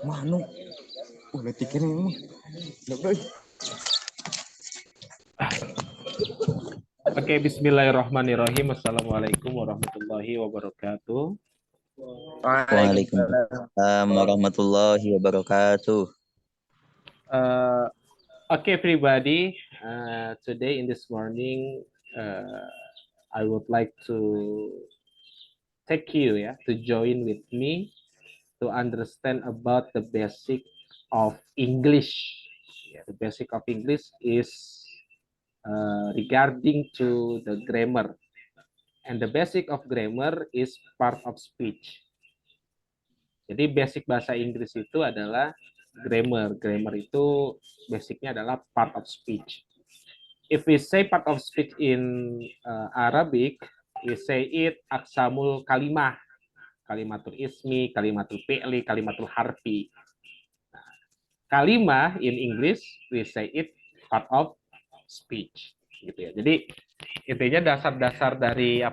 Mano, udah tiket ini. Oke, bismillahirrahmanirrahim. Assalamualaikum warahmatullahi wabarakatuh. Waalaikumsalam warahmatullahi wabarakatuh. Okay, everybody. Today in this morning, I would like to take you to join with me to understand about the basic of English. The basic of English is regarding to the grammar. And the basic of grammar is part of speech. Jadi basic bahasa Inggris itu adalah grammar. Grammar itu basicnya adalah part of speech. If we say part of speech in Arabic, we say it aksamul kalimah. Kalimatul ismi, kalimatul fi'li, kalimatul harfi. Kalimah in English, we say it part of speech. Gitu ya. Jadi intinya dasar-dasar dari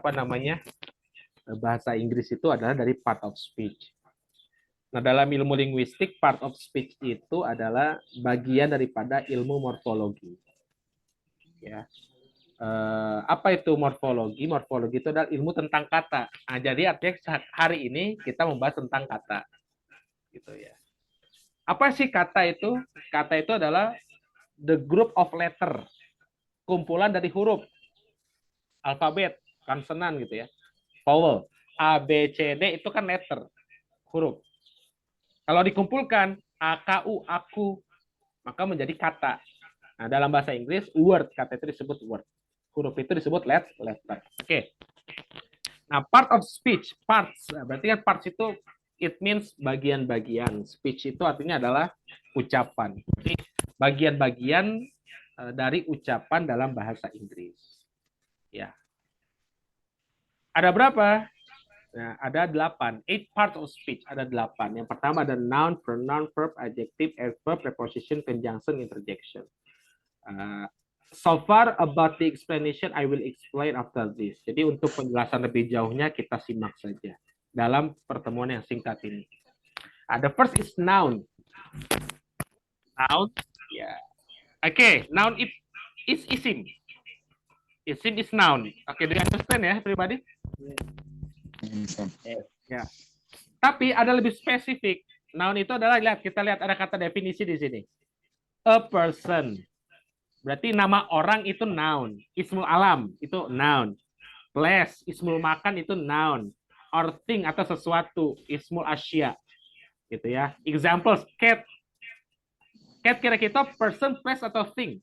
bahasa Inggris itu adalah dari part of speech. Nah, dalam ilmu linguistik, part of speech itu adalah bagian daripada ilmu morfologi. Ya. Apa itu morfologi? Morfologi itu adalah ilmu tentang kata. Nah, jadi artinya hari ini kita membahas tentang kata. Gitu ya. Apa sih kata itu? Kata itu adalah the group of letter. Kumpulan dari huruf. Alfabet, konsonan gitu ya. Vowel. A, B, C, D itu kan letter. Huruf. Kalau dikumpulkan aku, aku, maka menjadi kata. Nah, dalam bahasa Inggris, word, kata itu disebut word. Huruf itu disebut letter. Oke. Nah, part of speech, parts. Berarti kan parts itu, it means bagian-bagian. Speech itu artinya adalah ucapan. Jadi, bagian-bagian dari ucapan dalam bahasa Inggris. Ya. Ada berapa? Nah, ada 8. 8 parts of speech. Ada 8. Yang pertama ada noun, pronoun, verb, adjective, adverb, preposition, conjunction, interjection. So far about the explanation, I will explain after this. Jadi untuk penjelasan lebih jauhnya kita simak saja dalam pertemuan yang singkat ini. The first is noun. Noun, ya. Okay, noun is isim. Isim is noun. Okay, do you understand ya, everybody? Ya. Tapi ada lebih spesifik. Noun itu adalah, kita lihat ada kata definisi di sini. A person. Berarti nama orang itu noun. Ismul alam itu noun. Place, ismul makan itu noun. Or thing atau sesuatu, ismul asya. Gitu ya. Examples, cat. Cat kira-kira person, place atau thing?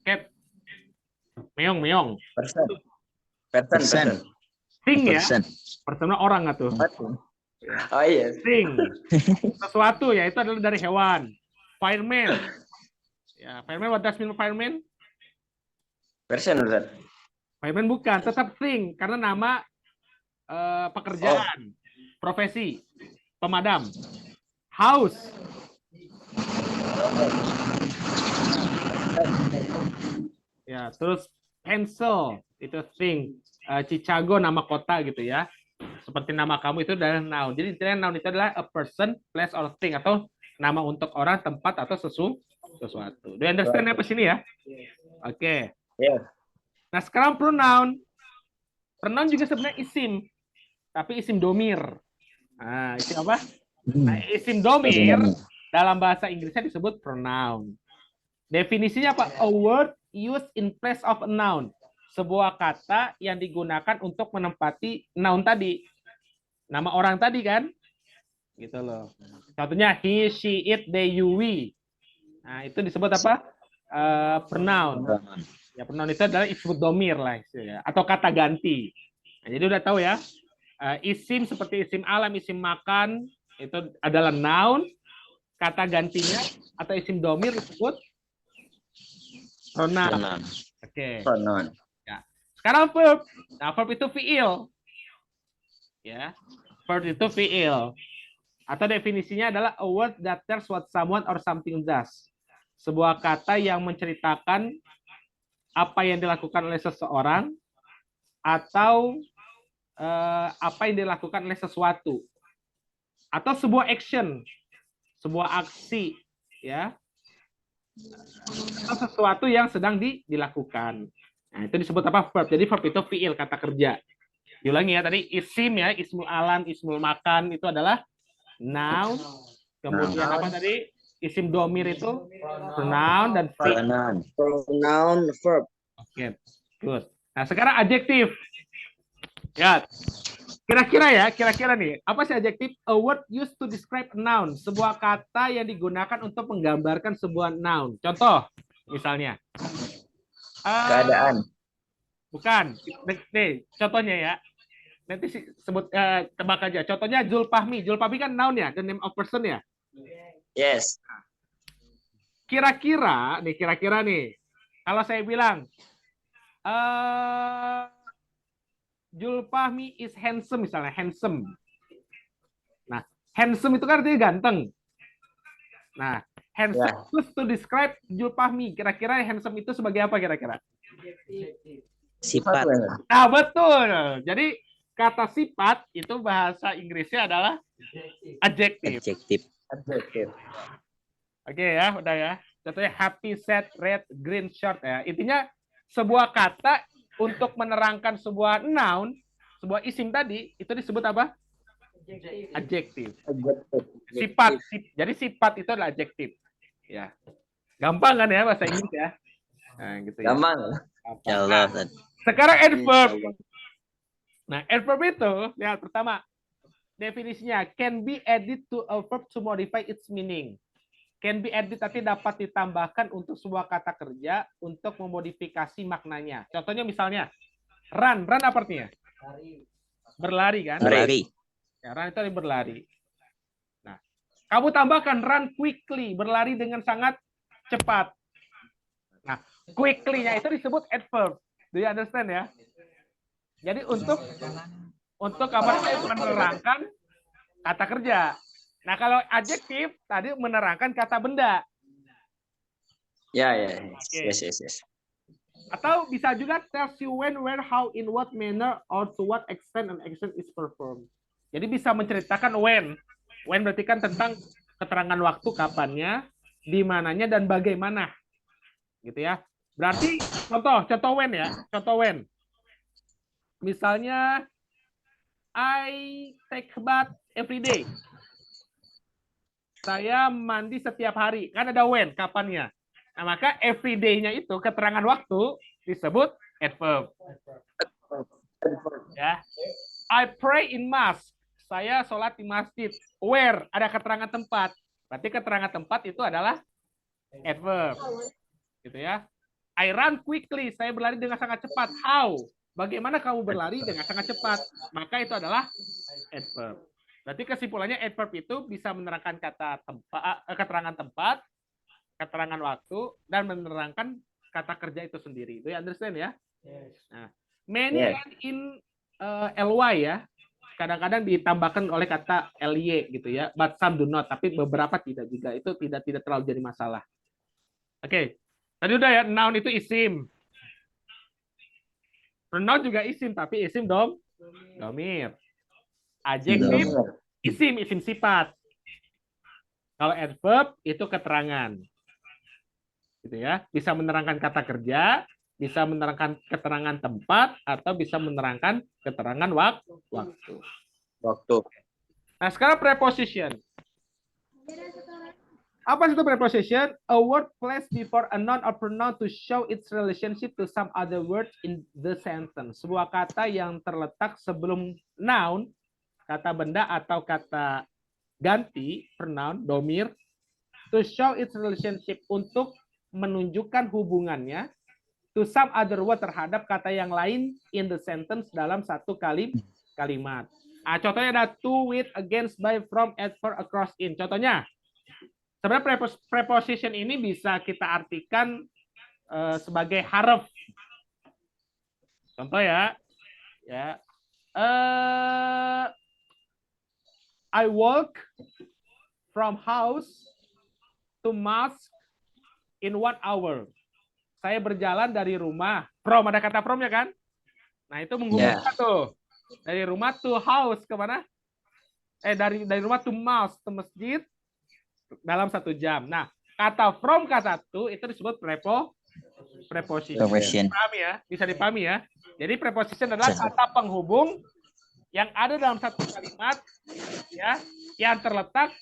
Cat. Meong. Person. Thing ya. Pertama orang atau? Oh iya. Thing. Sesuatu ya, itu adalah dari hewan. Fireman. Ya, fireman, what does mean fireman? Person, Ustaz. Fireman bukan, tetap thing karena nama pekerjaan, profesi, pemadam. House. Ya, terus pencil itu thing. Chicago nama kota gitu ya. Seperti nama kamu itu adalah noun. Jadi intinya noun itu adalah a person, place or thing atau nama untuk orang, tempat atau sesuatu. Do you understand apa sini ya? Oke. Yeah. Nah, sekarang pronoun. Pronoun juga sebenarnya isim. Tapi isim domir. Nah, isim apa? Nah, isim domir dalam bahasa Inggrisnya disebut pronoun. Definisinya apa? A word used in place of a noun. Sebuah kata yang digunakan untuk menempati noun tadi. Nama orang tadi kan? Gitu loh. Contohnya he, she, it, they, you, we. Nah, itu disebut apa? Pronoun. Ya, pronoun itu adalah disebut domir lah ya. Atau kata ganti. Nah, jadi udah tahu ya. Isim seperti isim alam, isim makan itu adalah noun. Kata gantinya atau isim domir disebut pronoun. Oke. Pronoun. Ya. Sekarang verb. Nah, verb itu fiil. Ya. Verb itu fiil. Atau definisinya adalah a word that tells what someone or something does. Sebuah kata yang menceritakan apa yang dilakukan oleh seseorang atau apa yang dilakukan oleh sesuatu atau sebuah action, sebuah aksi, ya, atau sesuatu yang sedang dilakukan. Nah, itu disebut apa? Verb. Jadi verb itu fiil, kata kerja. Diulangi ya, tadi isim ya, ismul alam, ismul makan itu adalah noun. Kemudian apa tadi? Isim domir itu pronoun dan verb. Pronoun, verb. Oke, good. Nah, sekarang adjektif. Ya, kira-kira nih, apa sih adjektif? A word used to describe a noun. Sebuah kata yang digunakan untuk menggambarkan sebuah noun. Contoh, misalnya. Keadaan. Bukan. Nih, contohnya ya. Nanti sebut tebak aja. Contohnya Zulfahmi. Zulfahmi kan noun ya, the name of person ya. Yes. Kira-kira nih. Kalau saya bilang Zulfahmi is handsome misalnya, handsome. Nah, handsome itu kan artinya ganteng. Nah, handsome used to describe Zulfahmi. Kira-kira handsome itu sebagai apa kira-kira? Sifat. Nah, betul. Jadi kata sifat itu bahasa Inggrisnya adalah adjective. Adjective. Oke ya, udah ya. Contohnya happy, sad, red, green, short ya. Intinya sebuah kata untuk menerangkan sebuah noun, sebuah isim tadi, itu disebut apa? Adjective. Sifat. Jadi sifat itu adalah adjective. Ya. Gampang kan ya bahasa Inggris ya? Nah, gitu ya. Gampang. Insyaallah. Nah, sekarang adverb. Nah, adverb itu ya pertama definisinya can be added to a verb to modify its meaning. Can be added tapi dapat ditambahkan untuk sebuah kata kerja untuk memodifikasi maknanya. Contohnya misalnya run apa artinya? Berlari kan? Berlari. Ya, run itu berlari. Nah, kamu tambahkan run quickly, berlari dengan sangat cepat. Nah, quickly-nya itu disebut adverb. Do you understand ya? Jadi untuk apa menerangkan kata kerja. Nah, kalau adjektif tadi menerangkan kata benda. Ya. Okay. Yes. Atau bisa juga tells you when, where, how, in what manner, or to what extent an action is performed. Jadi bisa menceritakan when. When berarti kan tentang keterangan waktu, kapannya, di mananya, dan bagaimana. Gitu ya. Berarti contoh when ya. Contoh when. Misalnya I take bath every day. Saya mandi setiap hari. Kan ada when, kapannya. Nah, maka every day-nya itu keterangan waktu disebut adverb. Ya. I pray in mosque. Saya sholat di masjid. Where, ada keterangan tempat. Berarti keterangan tempat itu adalah adverb. Gitu ya. I run quickly. Saya berlari dengan sangat cepat. How? Bagaimana kamu berlari dengan sangat cepat? Maka itu adalah adverb. Berarti kesimpulannya adverb itu bisa menerangkan kata tempat, keterangan tempat, keterangan waktu, dan menerangkan kata kerja itu sendiri. Do you understand ya? Yes. Nah, many and in ly ya, kadang-kadang ditambahkan oleh kata ly gitu ya, but some do not. Tapi beberapa tidak juga. Itu tidak terlalu jadi masalah. Oke, tadi udah ya. Noun itu isim. Pronoun juga isim, tapi isim domir. Adjektif isim sifat. Kalau adverb itu keterangan. Gitu ya. Bisa menerangkan kata kerja, bisa menerangkan keterangan tempat, atau bisa menerangkan keterangan waktu. Nah, sekarang preposition. Apa itu preposition? A word placed before a noun or pronoun to show its relationship to some other word in the sentence. Sebuah kata yang terletak sebelum noun, kata benda atau kata ganti, pronoun, domir, to show its relationship, untuk menunjukkan hubungannya to some other word, terhadap kata yang lain in the sentence, dalam satu kalimat. Nah, contohnya ada to, with, against, by, from, at, for, across, in. Contohnya, sebenarnya preposition ini bisa kita artikan sebagai harf. Contoh ya. I walk from house to mosque in 1 hour. Saya berjalan dari rumah. From, ada kata from ya kan? Nah, itu menghubungkan tuh. Dari rumah to house kemana? Dari rumah to mosque, to masjid dalam 1 jam. Nah, kata from kata to itu disebut preposition. Preposition. Pahami ya? Bisa dipahami ya? Jadi preposition adalah kata penghubung yang ada dalam satu kalimat ya, yang terletak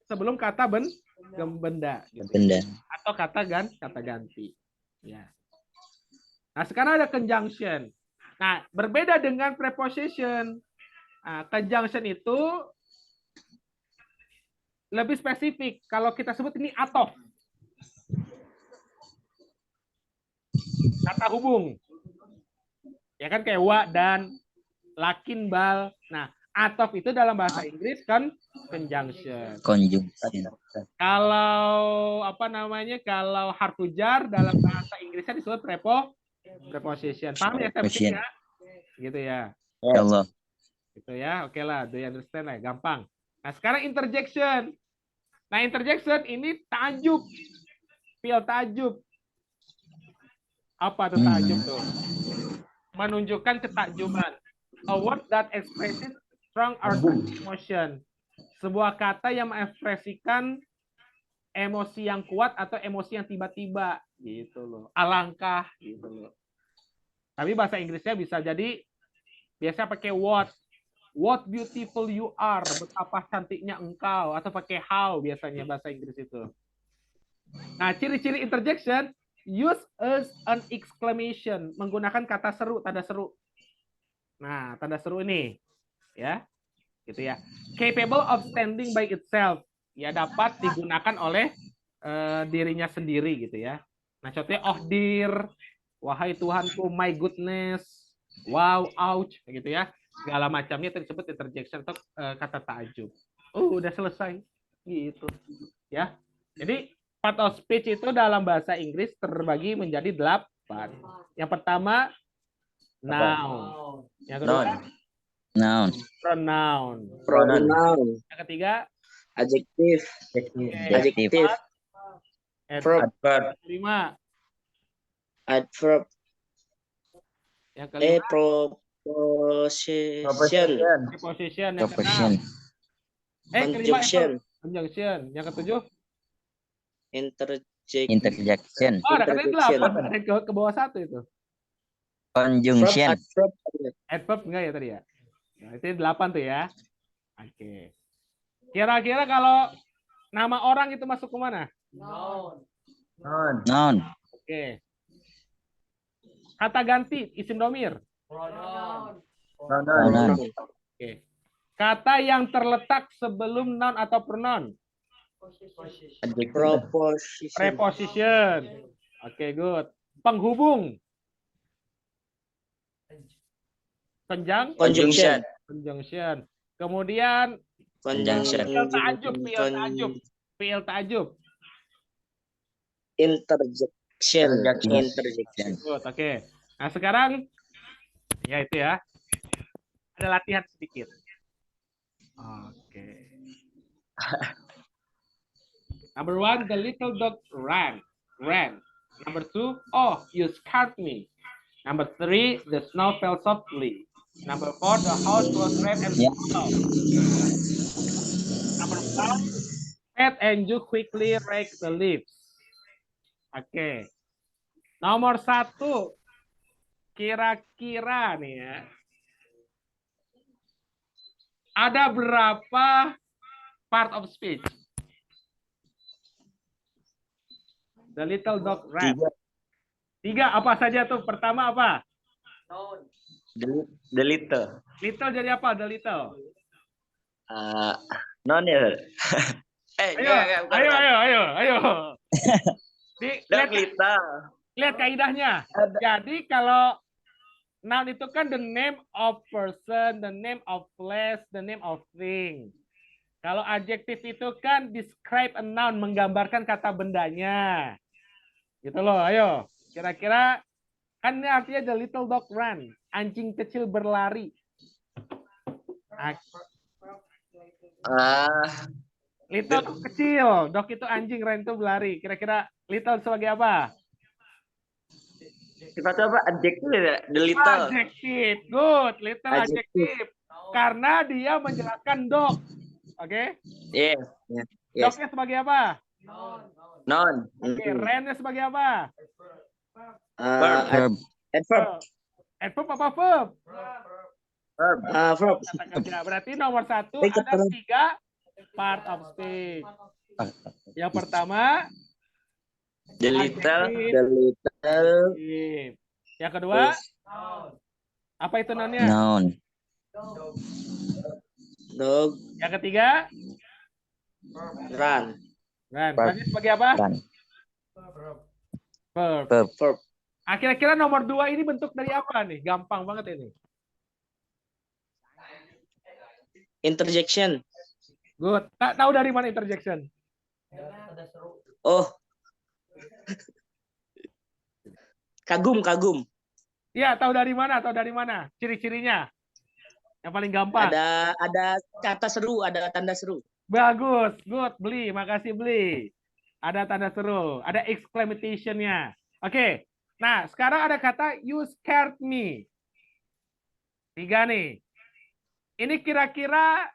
sebelum kata benda gitu. Benda. Atau kata ganti. Ya. Nah, sekarang ada conjunction. Nah, berbeda dengan preposition. Nah, conjunction itu lebih spesifik. Kalau kita sebut ini atof. Kata hubung. Ya kan kayak wa dan, lakin bal. Nah, atof itu dalam bahasa Inggris kan conjunction. Conjunction. Kalau kalau harfu jar dalam bahasa Inggrisnya disebut preposition. Paham ya Preposition. ya? Gitu ya. Ya Allah. Gitu ya. Oke lah, do you understand lah, gampang. Nah, sekarang interjection. Nah, interjection ini ta'ajub. Fi'il ta'ajub. Apa tuh ta'ajub tuh? Menunjukkan ketakjuban. A word that expresses strong or emotion. Sebuah kata yang mengekspresikan emosi yang kuat atau emosi yang tiba-tiba gitu loh. Alangkah gitu loh. Tapi bahasa Inggrisnya bisa jadi biasa pakai what beautiful you are, betapa cantiknya engkau, atau pakai how biasanya bahasa Inggris itu. Nah, ciri-ciri interjection, use as an exclamation, menggunakan kata seru, tanda seru. Nah, tanda seru ini ya. Gitu ya. Capable of standing by itself, ya dapat digunakan oleh dirinya sendiri gitu ya. Nah, contohnya oh dear, wahai Tuhanku, my goodness, wow, ouch gitu ya. Segala macamnya tersebut interjection atau kata takjub. Udah selesai gitu ya. Jadi part of speech itu dalam bahasa Inggris terbagi menjadi 8. Yang pertama noun. Yang kedua Noun. pronoun. Pronoun. Yang ketiga Adjective. Adjective. Verb. Yang kelima. Adverb. Yang kelima Proposition. preposition. Yang Preposition. keenam kelima Conjunction. conjunction. Yang ketujuh Interjection. oh ada kata Interjection. 8 ada ke bawah 1 itu. Conjunction. Adverb. Adverb enggak ya tadi ya? Nah, itu 8 tuh ya. Oke. Kira-kira kalau nama orang itu masuk ke mana? Noun. Oke. Kata ganti isim domir. Pronoun. Oke. Kata yang terletak sebelum noun atau pronoun. Proposition. Preposition. Oke, good. Penghubung. Conjunction. Conjunction. Kemudian Conjunction. fi'il ta'ajub. Interjection. Interjection. Good, oke. Nah, sekarang ya itu ya. Ada latihan sedikit. Oke. Number 1, the little dog ran. Number 2, oh, you scared me. Number 3, the snow fell softly. Number 4, the house was red and Yeah. small. Number 5, Ed and you quickly rake the leaves. Oke. Nomor 1, kira-kira nih ya. Ada berapa part of speech? The little dog ran. 3 apa saja tuh? Pertama apa? The little. Little jadi apa? The little. Non ya. Ayo. Dog little. Lihat kaidahnya. Jadi kalau noun itu kan the name of person, the name of place, the name of thing. Kalau adjective itu kan describe a noun, menggambarkan kata bendanya. Gitu loh, ayo. Kira-kira kan ini artinya the little dog ran, anjing kecil berlari. Little itu kecil, dog itu anjing, ran itu berlari. Kira-kira little sebagai apa? Sifat apa? Adjektif ya? The little. Adjektif. Good. Little Adjektif. adjektif. Karena dia menjelaskan dog. Oke. Yes. Yes. Dognya sebagai apa? Noun. Oke. Rennya sebagai apa? Verb. Adverb. Adverb apa verb? Verb. Verb. Kata kerja. Berarti nomor 1 Ikut ada terus. 3 part of speech. Yang pertama, The little. adjektif. The little. Yang kedua, Terus apa itu nounnya? Noun. dog. Yang ketiga, Run. Ran. Verb. Rannya sebagai apa? Run. Verb. Verb. Verb. Kira-kira nomor 2 ini bentuk dari apa nih? Gampang banget ini. Interjection. Good. Tak tahu dari mana interjection? Oh. Kagum. Iya, tahu dari mana? Tahu dari mana? Ciri-cirinya. Yang paling gampang. Ada kata seru, ada tanda seru. Bagus. Good. Beli. Makasih beli. Ada tanda seru. Ada exclamation-nya. Oke. Nah, sekarang ada kata you scared me. 3 nih. Ini kira-kira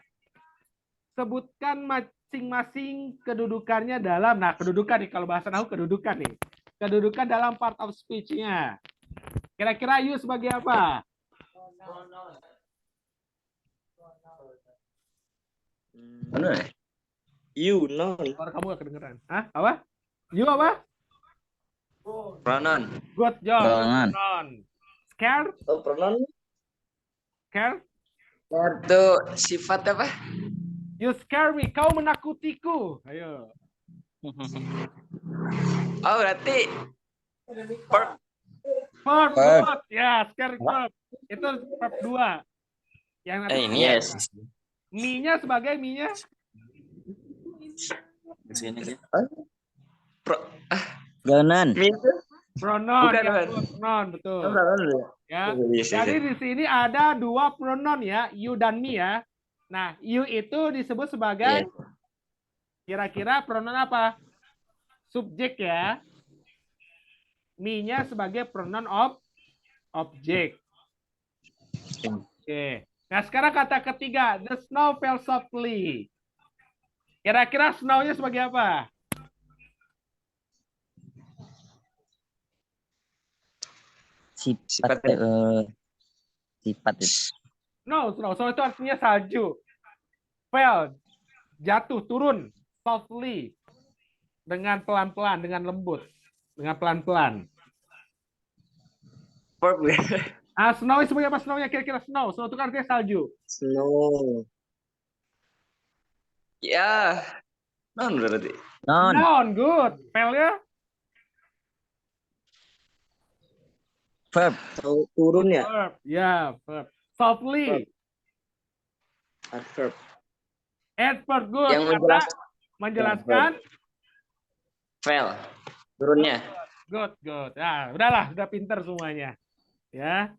sebutkan masing-masing kedudukannya dalam. Nah, kedudukan nih. Kalau bahasa nahu kedudukan nih. Kedudukan dalam part of speech-nya. Kira-kira you sebagai apa? Mana? You, noun. Suara kamu gak kedengeran. Hah? Apa? You apa? Pronoun. Good job. Pronoun. Pronoun. Scared? Oh, pronoun. Scared? Itu sifat apa? You scare me. Kau menakutiku. Ayo. Oh, berarti verb. Verb. Verb. Good. Ya, scare verb. Itu verb 2. Yang nanti Ini yes. me-nya sebagai me-nya. Pronoun. Pronoun. Bukan, Ya, bukan. pronoun. Betul. Ya. Yes, Jadi di sini ada 2 pronoun ya. You dan me ya. Nah, you itu disebut sebagai kira-kira pronoun apa? Subjek ya. Me-nya sebagai pronoun objek. Oke. Nah, sekarang kata ketiga, the snow fell softly. Kira-kira snow-nya sebagai apa? Sifat. Sifat itu. Snow itu artinya salju. Fell, jatuh, turun. Softly. Dengan pelan-pelan, dengan lembut. Dengan pelan-pelan. Verb. Snow sebagai apa snow-nya? Kira-kira snow. Snow itu kan artinya salju. Snow. Ya. Noun berarti. Noun. Noun, good. Fell-nya? Verb. Turun ya? Verb. Ya, verb. Softly. Adverb. Adverb, good. Yang Karena menjelaskan. Fell. Turunnya. Good. Nah, udahlah, udah pinter semuanya. Ya.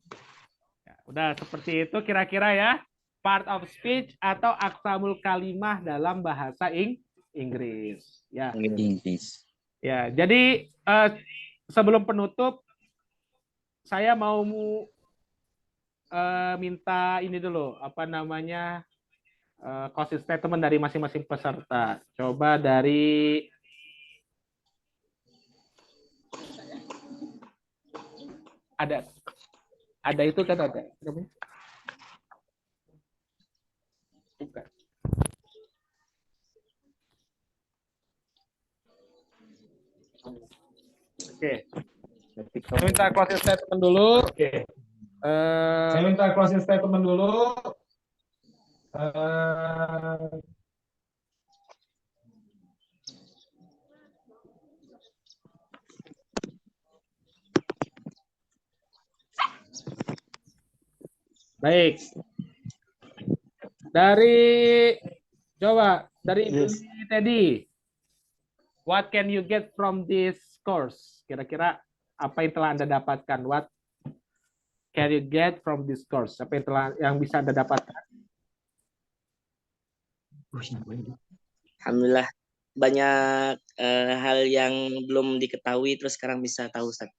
Udah seperti itu kira-kira ya. Part of speech atau aksamul kalimah dalam bahasa Inggris. Ya. Inggris. Ya, jadi sebelum penutup saya mau minta ini dulu, apa namanya? Closing statement dari masing-masing peserta. Coba dari ada itu kan ada. Bukan. Oke. Saya minta closing statement dulu. Oke. Saya minta closing statement dulu. Baik. Dari Ibu Teddy. What can you get from this course? Kira-kira apa yang telah Anda dapatkan? What can you get from this course? Apa yang bisa Anda dapatkan? Alhamdulillah banyak hal yang belum diketahui terus sekarang bisa tahu, Ustaz.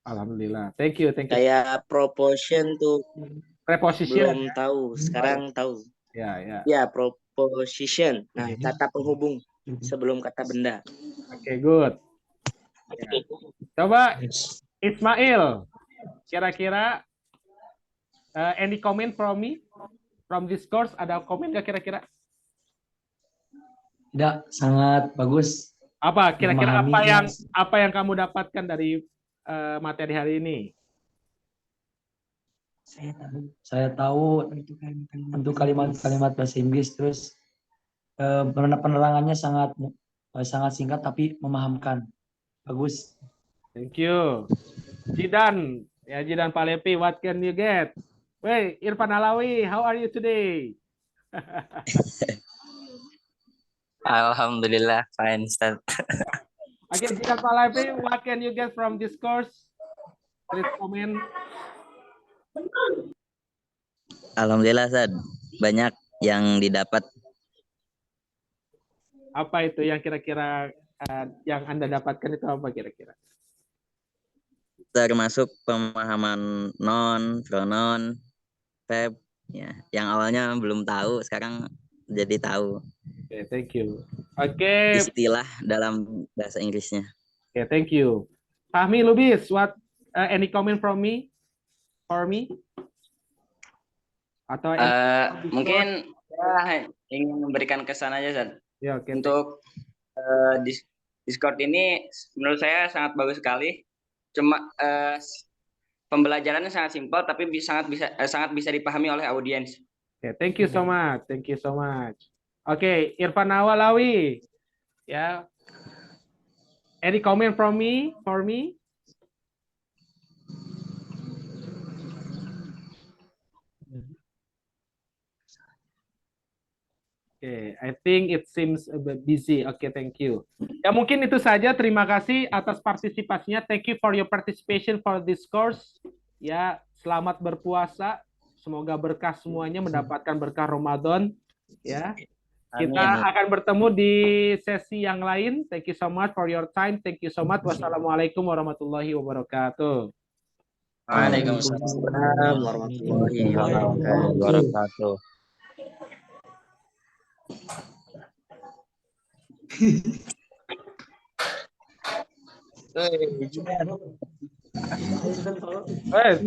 Alhamdulillah. Thank you. Kayak proportion tuh Preposition. belum tahu, sekarang tahu. Ya, ya. Ya, proposition. Nah, kata penghubung sebelum kata benda. Oke, good. Ya. Coba Ismail, kira-kira any comment from me? From this course, ada komen nggak kira-kira? Tidak, sangat bagus. Apa kira-kira Memahami. apa yang kamu dapatkan dari materi hari ini? Saya tahu untuk kalimat-kalimat bahasa Inggris, terus penerangannya sangat singkat tapi memahamkan. Bagus. Thank you. Jidan, ya Jidan Palepi, what can you get? Wait, Irfan Alawi, how are you today? Alhamdulillah, fine, Ustaz. Okay, Jidan Palepi, what can you get from this course? Please comment. Alhamdulillah, Ustaz. Banyak yang didapat. Apa itu yang kira-kira yang Anda dapatkan itu apa kira-kira? Termasuk pemahaman non, pronoun, verb, ya, yang awalnya belum tahu, sekarang jadi tahu. Oke, thank you. Oke. Istilah dalam bahasa Inggrisnya. Oke, thank you. Fahmi Lubis, what any comment from me? For me? Atau Mungkin saya ingin memberikan kesan aja, Zat. ya, oke. Untuk Discord ini menurut saya sangat bagus sekali. Cuma pembelajarannya sangat simpel tapi sangat bisa dipahami oleh audiens. Okay, thank you so much. Thank you so much. Oke, Irfan Awalawi. Ya. Any comment from me for me? Oke, I think it seems a bit busy. Oke, thank you. Ya, mungkin itu saja. Terima kasih atas partisipasinya. Thank you for your participation for this course. Ya, selamat berpuasa. Semoga berkah semuanya, mendapatkan berkah Ramadan. Ya, kita akan bertemu di sesi yang lain. Thank you so much for your time. Thank you so much. Wassalamualaikum warahmatullahi wabarakatuh. Waalaikumsalam warahmatullahi Wabarakatuh. Hey.